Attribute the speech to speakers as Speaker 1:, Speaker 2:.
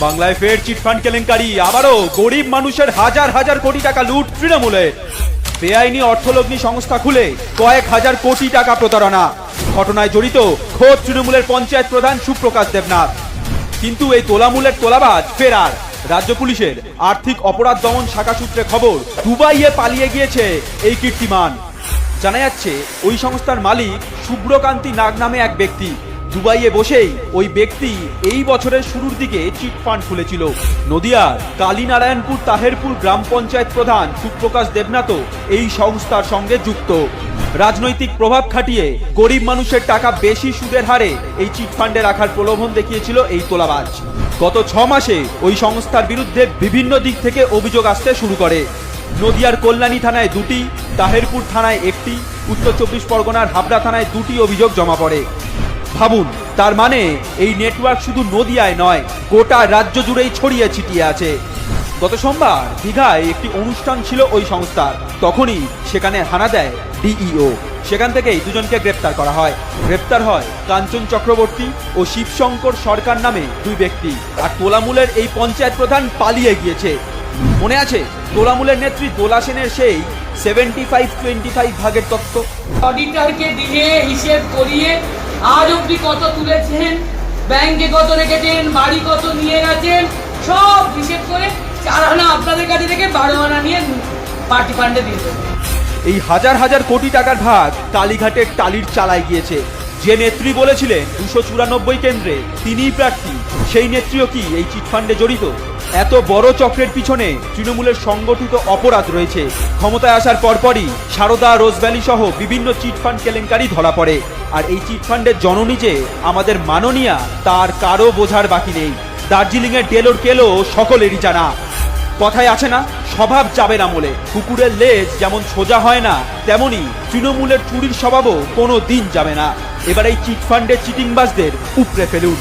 Speaker 1: বাংলায় ফের চিটফান্ড কেলেঙ্কারি, আবারও গরিব মানুষের হাজার হাজার কোটি টাকা লুট তৃণমূলে। বেআইনি অর্থলগ্নি সংস্থা খুলে কয়েক হাজার কোটি টাকা প্রতারণা। ঘটনায় জড়িত খোদ তৃণমূলের পঞ্চায়েত প্রধান সুপ্রকাশ দেবনাথ। কিন্তু এই তোলামূলের তোলাবাজ ফেরার। রাজ্য পুলিশের আর্থিক অপরাধ দমন শাখা সূত্রে খবর, দুবাইয়ে পালিয়ে গিয়েছে এই কীর্তিমান। জানা যাচ্ছে ওই সংস্থার মালিক শুভ্রকান্তি নাগ নামে এক ব্যক্তি। দুবাইয়ে বসেই ওই ব্যক্তি এই বছরের শুরুর দিকে চিটফান্ড খুলেছিল। নদিয়ার কালীনারায়ণপুর তাহেরপুর গ্রাম পঞ্চায়েত প্রধান সুপ্রকাশ দেবনাথও এই সংস্থার সঙ্গে যুক্ত। রাজনৈতিক প্রভাব খাটিয়ে গরিব মানুষের টাকা বেশি সুদের হারে এই চিটফান্ডে রাখার প্রলোভন দেখিয়েছিল এই তোলাবাজ। গত 6 মাসে ওই সংস্থার বিরুদ্ধে বিভিন্ন দিক থেকে অভিযোগ আসতে শুরু করে। নদিয়ার কল্যাণী থানায় 2টি, তাহেরপুর থানায় 1টি, উত্তর 24 পরগনার হাবড়া থানায় 2টি অভিযোগ জমা পড়ে। ভাবুন, তার মানে এই নেটওয়ার্ক শুধু নদিয়ায় নয়, গোটা রাজ্য জুড়েই ছড়িয়ে ছিটিয়ে আছে। গত সোমবার দীঘায় একটি অনুষ্ঠান ছিল ওই সংস্থার। তখনই সেখানে হানা দেয় ডিইও। সেখান থেকেই দুজনকে গ্রেপ্তার করা হয়। গ্রেপ্তার হয় কাঞ্চন চক্রবর্তী ও শিবশঙ্কর সরকার নামে 2 ব্যক্তি। আর তোলামূলের এই পঞ্চায়েত প্রধান পালিয়ে গিয়েছে। মনে আছে তোলামূলের নেত্রী দোলা সেনের সেই 75-25 ভাগের তত্ত্ব?
Speaker 2: অডিটরকে দিয়ে হিসেব করিয়ে আজ অব্দি কত তুলেছেন, ব্যাংকে কত রেখেছেন, বাড়ি কত নিয়ে গেছেন, সব হিসেব করে 4 আনা আপনাদের কাছে থেকে 12 আনা নিয়ে পার্টি ফান্ডে দিয়ে দেবেন।
Speaker 1: এই হাজার হাজার কোটি টাকার ভাগ কালীঘাটের টালির চালায় গিয়েছে। যে নেত্রী বলেছিলেন 294 কেন্দ্রে তিনিই প্রার্থী, সেই নেত্রীও কি এই চিটফান্ডে জড়িত? এত বড় চক্রের পিছনে তৃণমূলের সংগঠিত অপরাধ রয়েছে। ক্ষমতায় আসার পরপরই সারদা, রোজভ্যালি সহ বিভিন্ন চিটফান্ড কেলেঙ্কারি ধরা পড়ে। আর এই চিটফান্ডের জননী যে আমাদের মাননীয়া, তার কারো বোঝার বাকি নেই। দার্জিলিংয়ের ডেলোর কেলো সকলেরই জানা। কথায় আছে না, স্বভাব যাবে না মোলে। কুকুরের লেজ যেমন সোজা হয় না, তেমনি তৃণমূলের চুরির স্বভাবও কোনো দিন যাবে না। এবার এই চিটফান্ডের চিটিংবাজদের উপড়ে ফেলুন।